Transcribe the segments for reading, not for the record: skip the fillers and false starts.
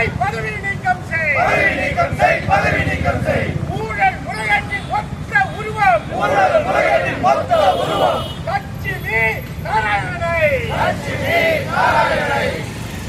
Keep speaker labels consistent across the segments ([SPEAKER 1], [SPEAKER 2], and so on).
[SPEAKER 1] செய், பதவி நீக்கம் செய்,
[SPEAKER 2] பதவி நீக்கம் செய், பதவி நீக்கம் செய்.
[SPEAKER 1] ஊழல் முறைகேட்டின் மொத்த உருவம்,
[SPEAKER 2] ஊழல் முறைகேட்டின் மொத்த உருவம்
[SPEAKER 1] லட்சுமி நாராயணனை,
[SPEAKER 2] லட்சுமி நாராயணனை.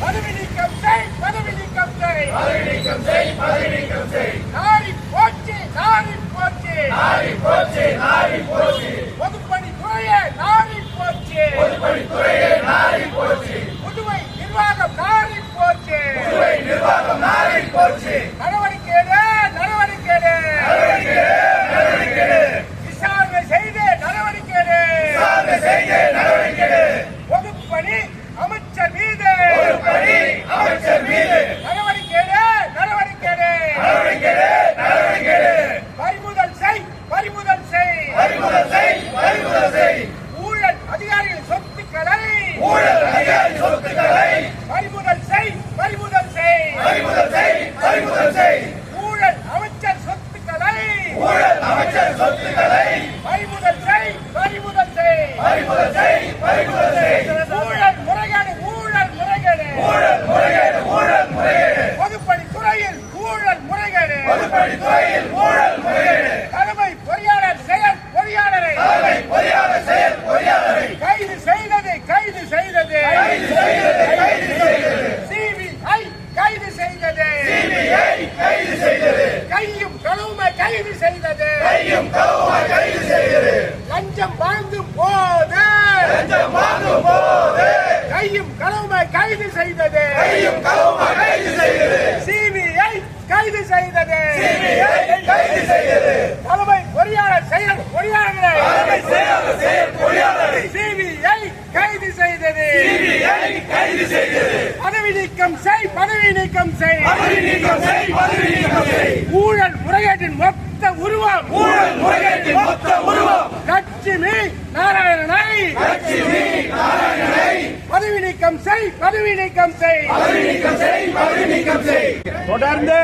[SPEAKER 1] பதவி நீக்கம் செய், பதவி நீக்கம் செய்,
[SPEAKER 2] பதவி நீக்கம் செய், பதவி நீக்கம் செய்.
[SPEAKER 1] நாரி போச்சு, நாரி போச்சு,
[SPEAKER 2] நாரி போச்சு, நாரி போச்சு.
[SPEAKER 1] பொதுப்பணித்துறையே நாரி போச்சு,
[SPEAKER 2] பொதுப்பணித்துறையே நாரி போச்சு.
[SPEAKER 1] புதுவை நிர்வாகம் நாரி போச்சு,
[SPEAKER 2] புதுவை நிர்வாகம் நாரி போச்சு.
[SPEAKER 1] நடவடிக்கை எடு, நடவடிக்கை எடு,
[SPEAKER 2] நடவடிக்கை எடு, நடவடிக்கை எடு.
[SPEAKER 1] விசாரணை செய்து நடவடிக்கை எடு,
[SPEAKER 2] விசாரணை செய்ய நடவடிக்கை எடு.
[SPEAKER 1] பொதுப்பணி அமைச்சர் மீது,
[SPEAKER 2] பொதுப்பணி அமைச்சர் மீது
[SPEAKER 1] நடவடிக்கை எடு, நடவடிக்கை எடு,
[SPEAKER 2] நடவடிக்கை எடு, நடவடிக்கை எடு.
[SPEAKER 1] பறிமுதல் செய், பறிமுதல் செய்,
[SPEAKER 2] பறிமுதல் செய், பறிமுதல் செய்.
[SPEAKER 1] ஊழல் அதிகாரிகள் சொத்துக்களை
[SPEAKER 2] ஊழல் அதிகாரி சொத்துக்களை
[SPEAKER 1] பறிமுதல் செய், பறிமுதல் செய்,
[SPEAKER 2] பறிமுதல் செய், பறிமுதல் செய்.
[SPEAKER 1] ஊழல் அமைச்சர் சொத்துக்களை
[SPEAKER 2] ஊழல் அமைச்சர் சொத்துக்களை
[SPEAKER 1] பறிமுதல் செய், பறிமுதல் செய்,
[SPEAKER 2] பறிமுதல் செய், பறிமுதல் செய்.
[SPEAKER 1] ஊழல் முறைகேடு, ஊழல் முறைகேடு,
[SPEAKER 2] ஊழல் முறைகேடு, ஊழல் முறைகேடு.
[SPEAKER 1] பொதுப்பணித்துறையில் ஊழல் முறைகேடு,
[SPEAKER 2] பொதுப்பணித்துறையில் ஊழல் முறைகேடு.
[SPEAKER 1] தலைமை பொறியாளர் செயல் பொறியாளரை
[SPEAKER 2] தலைமை பொறியாளர் செயல் பொறியாளரை
[SPEAKER 1] கைது செய்தது, கைது செய்தது,
[SPEAKER 2] கைது செய்தது, கைது செய்தது.
[SPEAKER 1] சிபிஐ கைது செய்தது,
[SPEAKER 2] சிபிஐ கைது செய்தது.
[SPEAKER 1] கையும் களவுமை கைது செய்தது,
[SPEAKER 2] கையும் களவுமாய் கைது செய்தது.
[SPEAKER 1] லஞ்சம் வாங்கும் போது
[SPEAKER 2] லஞ்சம் வாங்கும் போது
[SPEAKER 1] கையும் களவுமை கைது செய்தது,
[SPEAKER 2] கையும் களவுமாய் கைது செய்தது.
[SPEAKER 1] சிபிஐ கைது செய்தது,
[SPEAKER 2] சிபிஐ கைது செய்தது.
[SPEAKER 1] தலைமை பொறியாளர் செயல் பொறியாளர்களை
[SPEAKER 2] தலைமை செயலாளர் செயல் பொறியாளரை
[SPEAKER 1] சிபிஐ கைது செய்தது,
[SPEAKER 2] சிபிஐ கைது செய்தது.
[SPEAKER 1] பதவி நீக்கம் செய், பதவி நீக்கம் செய்,
[SPEAKER 2] பதவி நீக்கம் செய், பதவி நீக்கம் செய்.
[SPEAKER 1] ஊழல் முறைகேட்டின் மொத்த உருவம்,
[SPEAKER 2] ஊழல் முறைகேட்டின் மொத்த உருவம்
[SPEAKER 1] லட்சுமி நாராயணனை
[SPEAKER 2] லட்சுமி நாராயணனை
[SPEAKER 1] பதவி நீக்கம் செய், பதவி நீக்கம் செய்.
[SPEAKER 2] பதவி நீக்கம் செய், பதவி நீக்கம் செய்.
[SPEAKER 1] தொடர்ந்து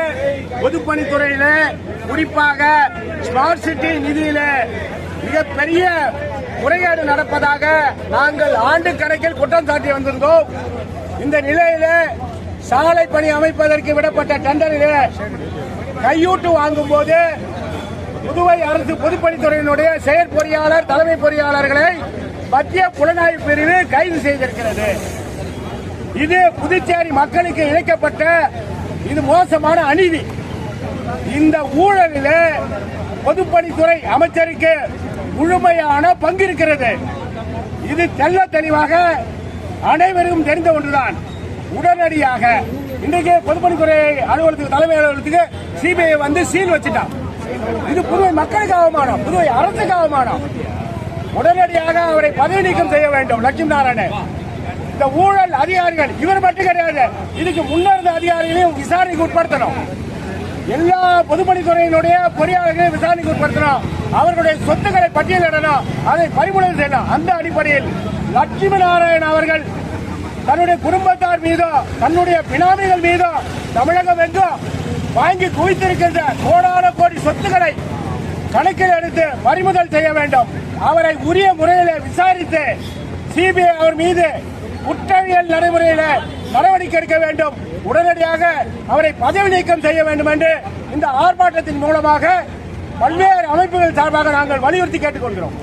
[SPEAKER 1] பொதுப்பணித்துறையில குறிப்பாக ஸ்மார்ட் சிட்டி நிதியில மிகப்பெரிய முறைகேடு நடப்பதாக நாங்கள் ஆண்டு கணக்கில் குற்றம் சாட்டி வந்திருந்தோம். இந்த நிலையில சாலை பணி அமைப்பதற்கு விடப்பட்ட டெண்டரில் கையூட்டு வாங்கும் போது புதுவை அரசு பொதுப்பணித்துறையினுடைய செயற்பொறியாளர் தலைமை பொறியாளர்களை மத்திய புலனாய்வு பிரிவு கைது செய்திருக்கிறது. இது புதுச்சேரி மக்களுக்கு இழைக்கப்பட்ட இது மோசமான அநீதி. இந்த ஊழலில் பொதுப்பணித்துறை அமைச்சருக்கு முழுமையான பங்கு இருக்கிறது. இது தெள்ள தெளிவாக அனைவருக்கும் தெரிந்த ஒன்றுதான். உடனடியாக இன்றைக்கு பொதுப்பணித்துறை அலுவலகத்துக்கு தலைமை அலுவலகத்துக்கு சிபிஐ வந்து சீல் வச்சுட்டான். இது புதுவை மக்களுக்கு அவமானம், புதுவை அரசுக்கு அவமானம். உடனடியாக அவரை பதவி நீக்கம் செய்ய வேண்டும். லட்சுமி நாராயணன் இந்த ஊழல் அதிகாரிகள் இவர் மட்டும் கிடையாது, இதுக்கு முன்னிருந்த அதிகாரிகளையும் விசாரணைக்கு உட்படுத்தணும். எல்லா பொதுப்பணித்துறையினுடைய பொறியாளர்களையும் விசாரணைக்கு உட்படுத்தணும். அவர்களுடைய சொத்துக்களை பட்டியலிடணும், அதை பறிமுதல் செய்யணும். அந்த அடிப்படையில் லட்சுமி நாராயணன் அவர்கள் தன்னுடைய குடும்பத்தார் மீதோ தன்னுடைய பினாமிகள் மீதோ தமிழகம் எங்கும் வாங்கி குவித்திருக்கின்ற கோடான கோடி சொத்துக்களை கணக்கில் எடுத்து பறிமுதல் செய்ய வேண்டும். அவரை உரிய முறையில் விசாரித்து சிபிஐ அவர் மீது குற்றவியல் நடைமுறையில் நடவடிக்கை எடுக்க வேண்டும். உடனடியாக அவரை பதவி நீக்கம் செய்ய வேண்டும் என்று இந்த ஆர்ப்பாட்டத்தின் மூலமாக பல்வேறு அமைப்புகள் சார்பாக நாங்கள் வலியுறுத்தி கேட்டுக்கொள்கிறோம்.